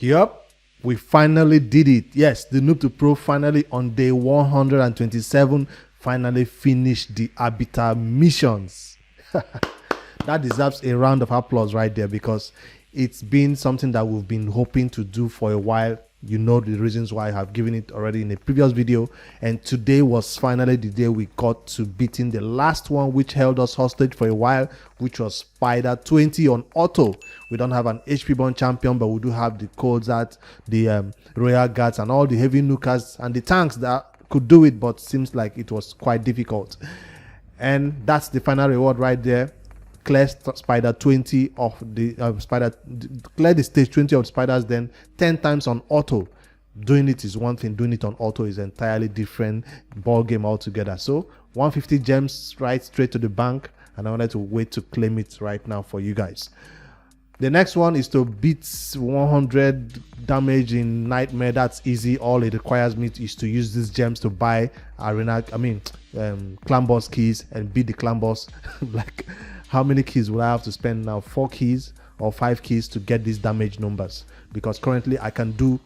Yup, we finally did it. Yes, the Noob to Pro finally on day 127 finally finished the Arbiter missions. That deserves a round of applause right there, because it's been something that we've been hoping to do for a while. You know the reasons why I have given it already in a previous video, and today was finally the day we got to beating the last one, which held us hostage for a while, which was Spider 20 on auto. We don't have an HP born champion, but we do have the Codzat, the Royal Guards, and all the heavy nukers and the tanks that could do it, but seems like it was quite difficult. And that's the final reward right there. Clear Spider 20 of the clear the stage 20 of spiders, then 10 times on auto. Doing it is one thing, doing it on auto is entirely different ball game altogether. So 150 gems right straight to the bank, and I wanted to wait to claim it right now for you guys. The next one is to beat 100 damage in Nightmare. That's easy. All it requires me is to use these gems to buy clan boss keys and beat the clan boss. Like, how many keys will I have to spend now? 4 keys or 5 keys to get these damage numbers, because currently I can do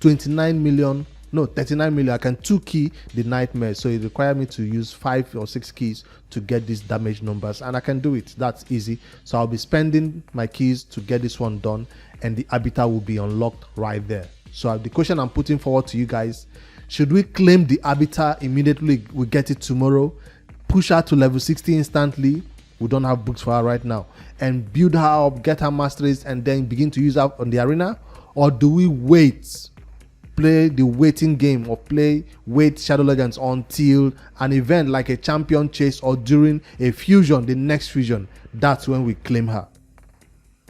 39 million, no, 39 million. I can 2 key the Nightmare, so it requires me to use 5 or 6 keys to get these damage numbers, and I can do it. That's easy. So I'll be spending my keys to get this one done, and the Arbiter will be unlocked right there. So the question I'm putting forward to you guys: should we claim the Arbiter immediately we get it tomorrow, push her to level 60 instantly? We don't have books for her right now, and build her up, get her masteries, and then begin to use her on the arena? Or do we wait, play the waiting game, or wait Shadow Legends until an event like a champion chase or during a fusion, the next fusion? That's when we claim her.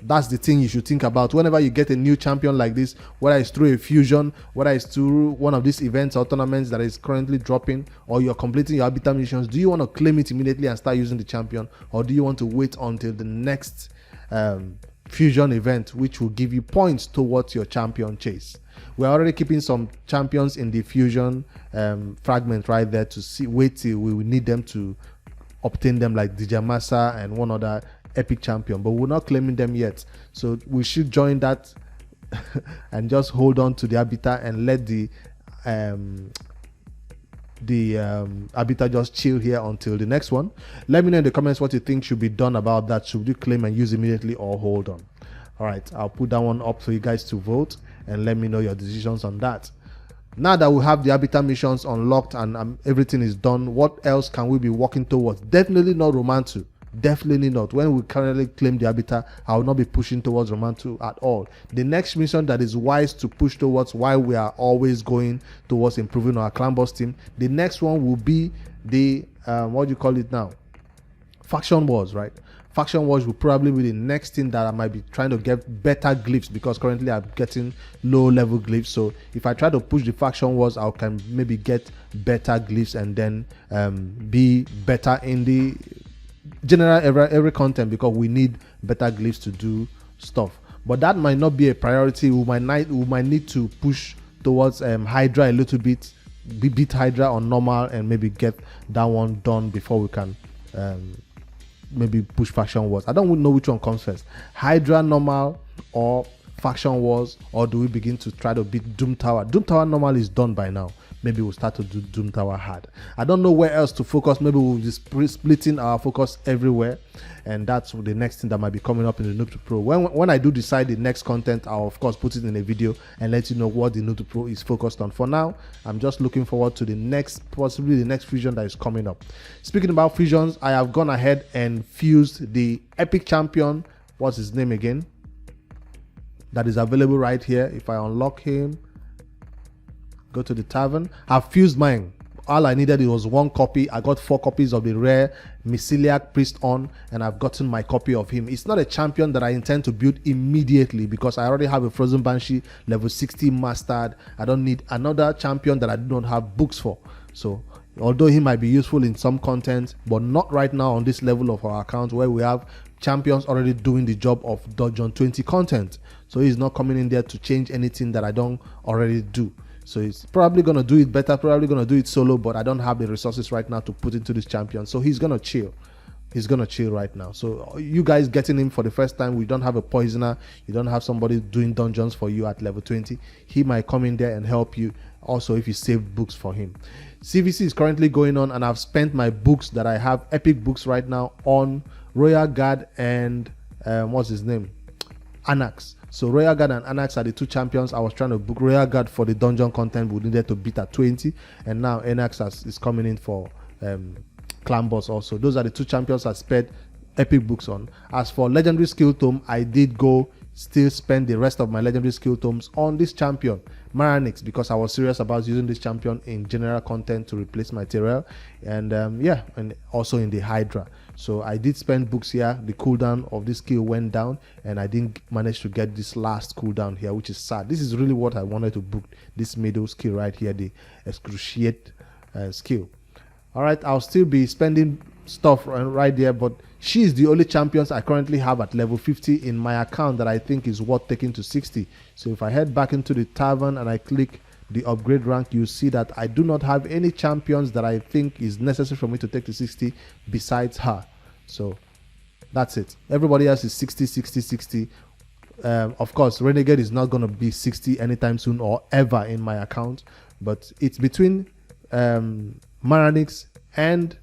That's the thing you should think about whenever you get a new champion like this, whether it's through a fusion, whether it's through one of these events or tournaments that is currently dropping, or you're completing your Arbiter missions. Do you want to claim it immediately and start using the champion, or do you want to wait until the next fusion event, which will give you points towards your champion chase? We're already keeping some champions in the fusion fragment right there to wait till we will need them to obtain them, like DJ Massa and one other epic champion, but we're not claiming them yet. So we should join that and just hold on to the Arbiter and let the Arbiter just chill here until the next one. Let me know in the comments what you think should be done about that. Should you claim and use immediately, or hold on? All right, I'll put that one up for you guys to vote and let me know your decisions on that. Now that we have the Arbiter missions unlocked and everything is done, what else can we be working towards? Definitely not Roman 2. Definitely not. When we currently claim the Arbiter, I will not be pushing towards Roman 2 at all. The next mission that is wise to push towards, while we are always going towards improving our clan boss team, the next one will be the what do you call it now, faction wars, right? Faction wars will probably be the next thing that I might be trying to get better glyphs, because currently I'm getting low level glyphs. So if I try to push the faction wars, I can maybe get better glyphs and then be better in the general every content, because we need better glyphs to do stuff. But that might not be a priority. We might need to push towards Hydra a little bit, beat Hydra on normal, and maybe get that one done before we can maybe push faction wars. I don't know which one comes first, Hydra normal or faction wars, or do we begin to try to beat Doom Tower? Doom Tower normal is done by now. Maybe we'll start to do Doom Tower hard. I don't know where else to focus. Maybe we'll just splitting our focus everywhere, and that's the next thing that might be coming up in the Noob to Pro. When I do decide the next content, I'll of course put it in a video and let you know what the Noob to Pro is focused on. For now, I'm just looking forward to the next, possibly the next fusion that is coming up. Speaking about fusions, I have gone ahead and fused the epic champion. What's his name again? That is available right here. If I unlock him, go to the tavern, I've fused mine. All I needed, it was 1 copy. I got 4 copies of the rare Myceliac Priest on, and I've gotten my copy of him. It's not a champion that I intend to build immediately, because I already have a Frozen Banshee level 60 mastered. I don't need another champion that I do not have books for. So although he might be useful in some content, but not right now on this level of our account, where we have champions already doing the job of Dungeon 20 content. So he's not coming in there to change anything that I don't already do. So he's probably going to do it better, probably going to do it solo, but I don't have the resources right now to put into this champion. So he's going to chill. he's gonna chill right now. So you guys getting him for the first time, we don't have a poisoner, you don't have somebody doing dungeons for you at level 20. He might come in there and help you also if you save books for him. CVC is currently going on, and I've spent my books that I have, epic books right now, on Royal Guard and what's his name, Anax. So Royal Guard and Anax are the two champions. I was trying to book Royal Guard for the dungeon content we needed to beat at 20, and now Anax is coming in for clan boss also. Those are the two champions I spent epic books on. As for legendary skill tome, I did go still spend the rest of my legendary skill tomes on this champion Maranix, because I was serious about using this champion in general content to replace my Tyrell, and yeah, and also in the Hydra. So I did spend books here. The cooldown of this skill went down, and I didn't manage to get this last cooldown here, which is sad. This is really what I wanted to book, this middle skill right here, the excruciate skill. All right, I'll still be spending stuff right there, but she is the only champions I currently have at level 50 in my account that I think is worth taking to 60. So if I head back into the tavern and I click the upgrade rank, you see that I do not have any champions that I think is necessary for me to take to 60 besides her. So that's it. Everybody else is 60, 60, 60. Of course, Renegade is not going to be 60 anytime soon or ever in my account, but it's between Maranix and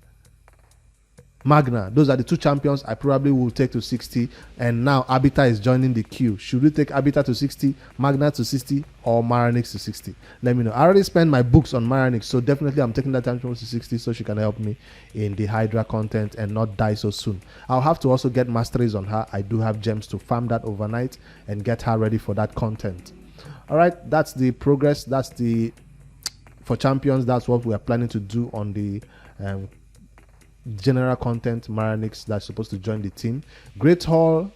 Magna. Those are the two champions I probably will take to 60, and now Arbiter is joining the queue. Should we take Arbiter to 60, Magna to 60, or Maranix to 60? Let me know. I already spent my books on Maranix, so definitely I'm taking that champion to 60 so she can help me in the Hydra content and not die so soon. I'll have to also get masteries on her. I do have gems to farm that overnight and get her ready for that content. All right, that's the progress. That's the for champions. That's what we are planning to do on the general content Maranix that's supposed to join the team. Great Hall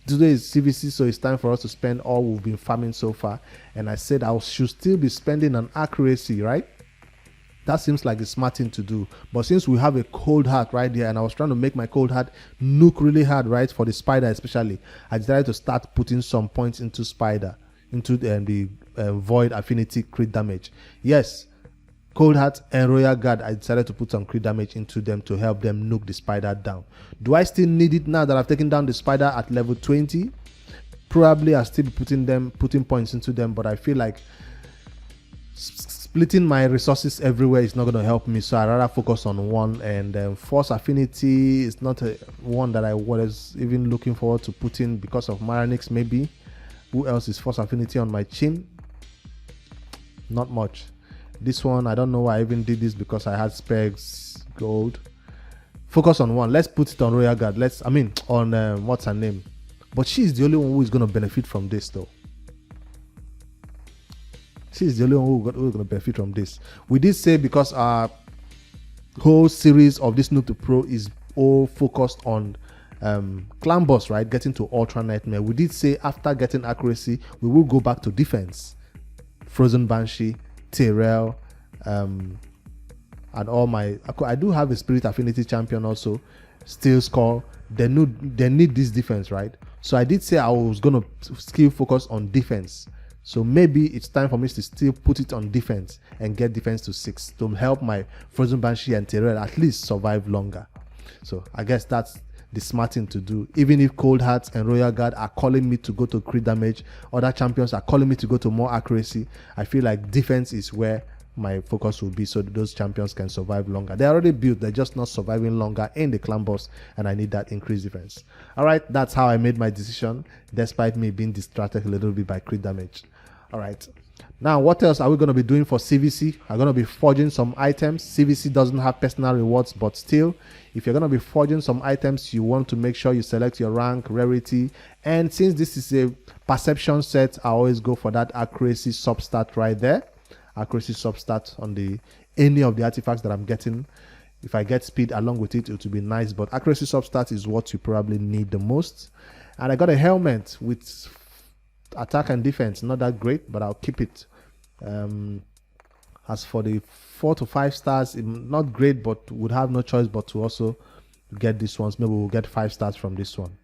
today is CVC, so it's time for us to spend all we've been farming so far, and I said I should still be spending on accuracy, right? That seems like the smart thing to do, but since we have a cold heart right there, and I was trying to make my cold heart nuke really hard, right, for the spider especially, I decided to start putting some points into spider, into the void affinity crit damage. Yes, Cold Heart and Royal Guard, I decided to put some crit damage into them to help them nuke the spider down. Do I still need it now that I've taken down the spider at level 20? Probably I'll still be putting points into them, but I feel like splitting my resources everywhere is not going to help me, so I'd rather focus on one. And Force Affinity is not one that I was even looking forward to putting because of Maranix maybe. Who else is Force Affinity on my chin? Not much. This one, I don't know why I even did this, because I had specs gold. Focus on one. Let's put it on Royal Guard. On what's her name? But she's the only one who is going to benefit from this, though. She's the only one who's going to benefit from this. We did say, because our whole series of this Noob to Pro is all focused on clan boss, right? Getting to Ultra Nightmare. We did say after getting accuracy, we will go back to defense. Frozen Banshee, Tyrell, and all my. I do have a Spirit Affinity champion also, Steel Skull. They need this defense, right? So I did say I was gonna skill focus on defense. So maybe it's time for me to still put it on defense and get defense to 6 to help my Frozen Banshee and Tyrell at least survive longer. So I guess that's the smart thing to do. Even if Cold Hearts and Royal Guard are calling me to go to crit damage, other champions are calling me to go to more accuracy, I feel like defense is where my focus will be, so that those champions can survive longer. They're already built, they're just not surviving longer in the clan boss, and I need that increased defense. All right, that's how I made my decision, despite me being distracted a little bit by crit damage. All right, now what else are we going to be doing for CVC? I'm going to be forging some items. CVC doesn't have personal rewards, but still, if you're going to be forging some items, you want to make sure you select your rank, rarity, and since this is a perception set, I always go for that accuracy substat right there. Accuracy substat on any of the artifacts that I'm getting. If I get speed along with it, it will be nice, but accuracy substat is what you probably need the most. And I got a helmet with attack and defense, not that great, but I'll keep it. As for the 4 to 5 stars, not great, but would have no choice but to also get these ones. Maybe we'll get 5 stars from this one.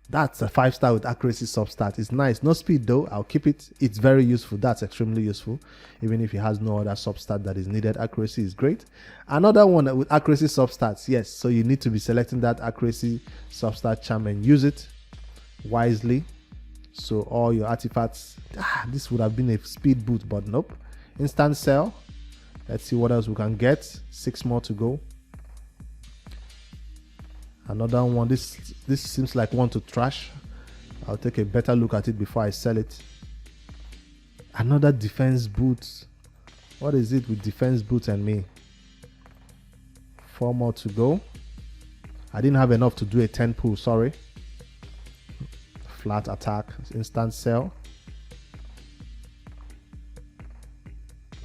That's a 5-star with accuracy substat. It's nice. No speed though. I'll keep it. It's very useful. That's extremely useful. Even if it has no other substat that is needed, accuracy is great. Another one with accuracy substats. Yes, so you need to be selecting that accuracy substat charm and use it wisely. So all your artifacts. This would have been a speed boot, but nope. Instant sell. Let's see what else we can get. 6 more to go. Another one. This seems like one to trash. I'll take a better look at it before I sell it. Another defense boot. What is it with defense boots and me? 4 more to go. I didn't have enough to do a 10 pull, sorry. Flat attack, instant sell.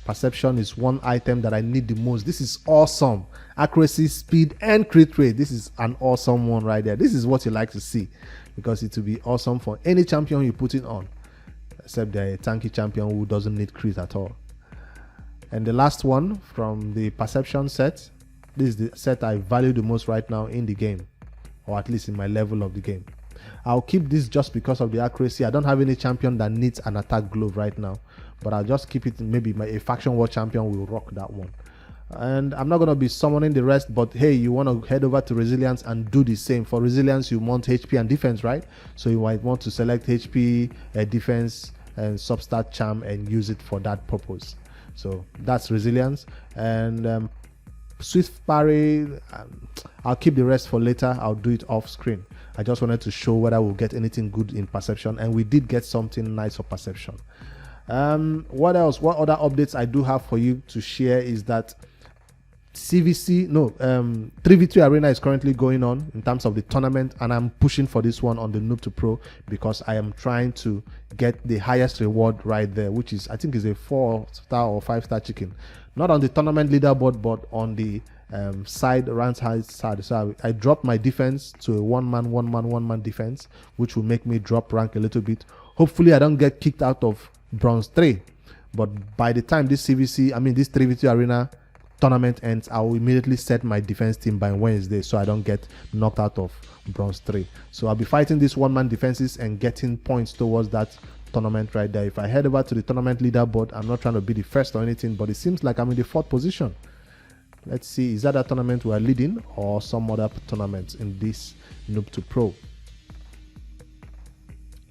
Perception is one item that I need the most. This is awesome. Accuracy, speed, and crit rate. This is an awesome one right there. This is what you like to see, because it will be awesome for any champion you put it on, except they're a tanky champion who doesn't need crit at all. And the last one from the perception set. This is the set I value the most right now in the game, or at least in my level of the game. I'll keep this just because of the accuracy. I don't have any champion that needs an attack glove right now, but I'll just keep it. Maybe a faction war champion will rock that one. And I'm not going to be summoning the rest, but hey, you want to head over to resilience and do the same. For resilience, you want HP and defense, right? So you might want to select HP, defense, and substat charm and use it for that purpose. So that's resilience. And swift parry, I'll keep the rest for later. I'll do it off screen. I just wanted to show whether we'll get anything good in perception, and we did get something nice for perception. What else? What other updates I do have for you to share is that 3v3 arena is currently going on in terms of the tournament, and I'm pushing for this one on the Noob to Pro because I am trying to get the highest reward right there, which is, I think, is a 4-star or 5-star chicken. Not on the tournament leaderboard, but on the rank side. So I dropped my defense to a one man defense, which will make me drop rank a little bit. Hopefully I don't get kicked out of bronze 3, but by the time this 3v3 arena tournament ends, I will immediately set my defense team by Wednesday so I don't get knocked out of bronze 3. So I'll be fighting these one-man defenses and getting points towards that tournament right there. If I head over to the tournament leaderboard, I'm not trying to be the first or anything, but it seems like I'm in the 4th position. Let's see, is that a tournament we're leading or some other tournament in this Noob to Pro?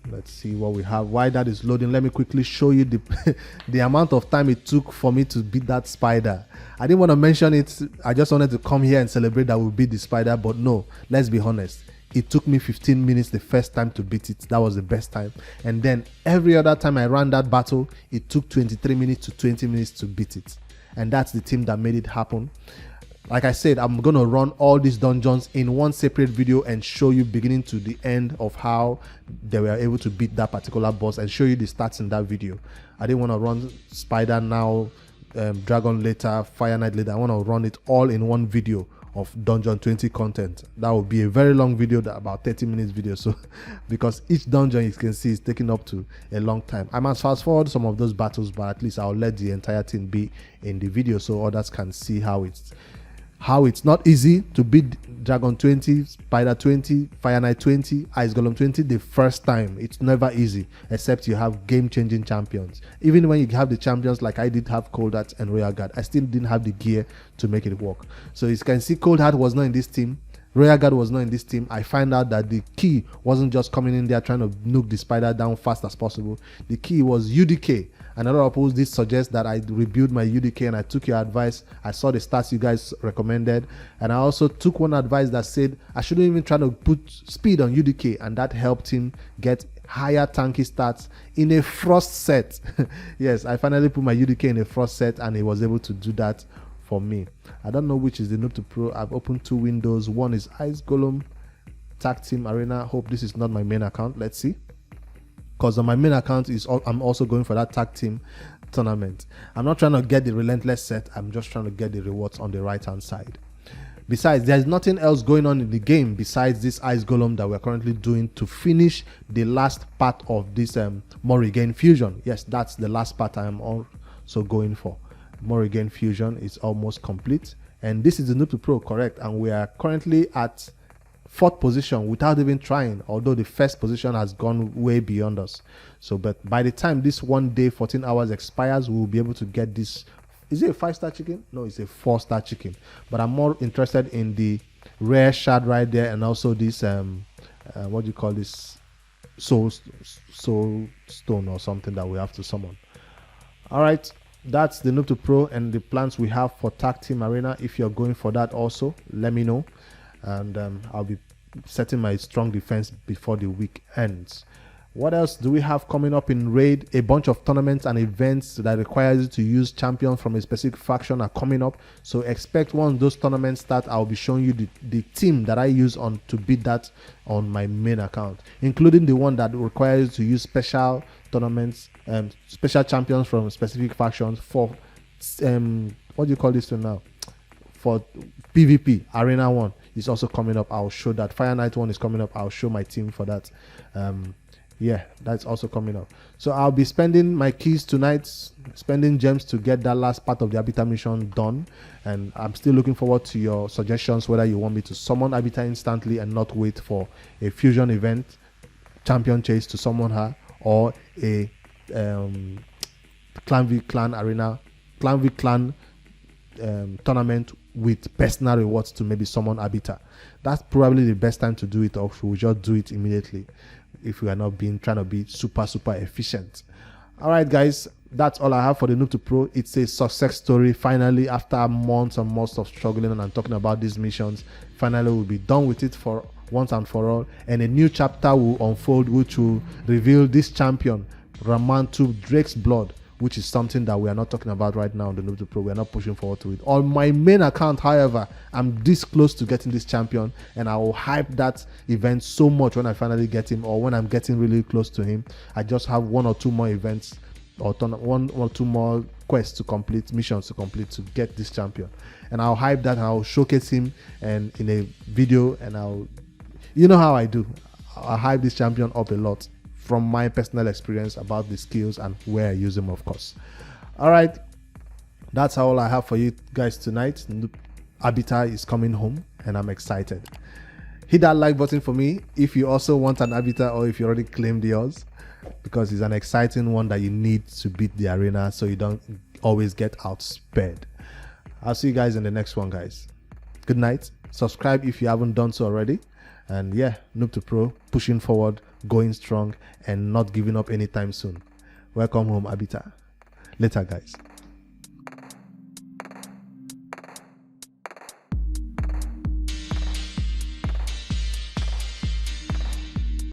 Let's see what we have. While that is loading, let me quickly show you the amount of time it took for me to beat that spider. I didn't want to mention it. I just wanted to come here and celebrate that we beat the spider, but no, let's be honest. It took me 15 minutes the first time to beat it. That was the best time. And then every other time I ran that battle, it took 23 minutes to 20 minutes to beat it. And that's the team that made it happen. Like I said, I'm going to run all these dungeons in one separate video and show you beginning to the end of how they were able to beat that particular boss and show you the stats in that video. I didn't want to run Spider now, Dragon later, Fire Knight later. I want to run it all in one video of Dungeon 20 content. That will be a very long video, about 30 minutes video. So because each dungeon you can see is taking up to a long time. I must fast forward some of those battles, but at least I'll let the entire thing be in the video so others can see how it's not easy to beat Dragon 20, Spider 20, Fire Knight 20, Ice Golem 20 the first time. It's never easy, except you have game-changing champions. Even when you have the champions like I did have Cold Heart and Royal Guard, I still didn't have the gear to make it work. So you can see Cold Heart was not in this team, Royal Guard was not in this team. I find out that the key wasn't just coming in there trying to nuke the spider down fast as possible. The key was UDK. And a lot of people did suggest that I rebuild my UDK, and I took your advice. I saw the stats you guys recommended, and I also took one advice that said I shouldn't even try to put speed on UDK, and that helped him get higher tanky stats in a frost set. Yes, I finally put my UDK in a frost set, and he was able to do that for me. I don't know which is the Noob to Pro. I've opened 2 windows. One is Ice Golem Tag Team Arena. Hope this is not my main account. Let's see. Because on my main account I'm also going for that tag team tournament. I'm not trying to get the relentless set. I'm just trying to get the rewards on the right hand side. Besides, there's nothing else going on in the game besides this Ice Golem that we're currently doing to finish the last part of this more regain fusion. Yes, that's the last part I am also going for. More regain fusion is almost complete, and this is the Noob to Pro, correct? And we are currently at fourth position without even trying, although the first position has gone way beyond us. So but by the time this 1 day 14 hours expires, we will be able to get this. Is it a 5-star chicken? No, it's a 4-star chicken, but I'm more interested in the rare shard right there, and also this what do you call this, soul stone or something that we have to summon. All right, that's the Noob to Pro and the plans we have for Tag Team Arena. If you're going for that also, let me know, and I'll be setting my strong defense before the week ends. What else do we have coming up in Raid? A bunch of tournaments and events that requires you to use champions from a specific faction are coming up. So expect once those tournaments start, I'll be showing you the team that I use on to beat that on my main account, including the one that requires you to use special tournaments, special champions from specific factions for what do you call this one now? For PvP. Arena 1 is also coming up. I'll show that. Fire Knight 1 is coming up. I'll show my team for that. Yeah, that's also coming up. So I'll be spending my keys tonight, spending gems to get that last part of the Arbiter mission done. And I'm still looking forward to your suggestions, whether you want me to summon Arbiter instantly and not wait for a fusion event, champion chase to summon her, or a clan v clan arena, clan v clan tournament with personal rewards to maybe summon Arbiter. That's probably the best time to do it, or we'll just do it immediately if we are not trying to be super efficient. All right, guys, that's all I have for the Noob to Pro. It's a success story. Finally, after months and months of struggling and talking about these missions, finally we'll be done with it for once and for all, and a new chapter will unfold, which will reveal this champion, Ramantu Drake's Blood, which is something that we are not talking about right now on the Noob to Pro. We are not pushing forward to it. On my main account, however, I'm this close to getting this champion, and I will hype that event so much when I finally get him, or when I'm getting really close to him. I just have 1 or 2 more events, or 1 or 2 more quests to complete, missions to complete to get this champion. And I'll hype that, and I'll showcase him and in a video, and you know how I do. I'll hype this champion up a lot from my personal experience about the skills and where I use them, of course. All right, that's all I have for you guys tonight. Arbiter is coming home, and I'm excited. Hit that like button for me if you also want an Arbiter, or if you already claimed yours, because it's an exciting one that you need to beat the arena so you don't always get outspared. I'll see you guys in the next one, guys. Good night. Subscribe if you haven't done so already. And yeah, Noob to Pro, pushing forward, going strong, and not giving up anytime soon. Welcome home, Arbiter. Later, guys.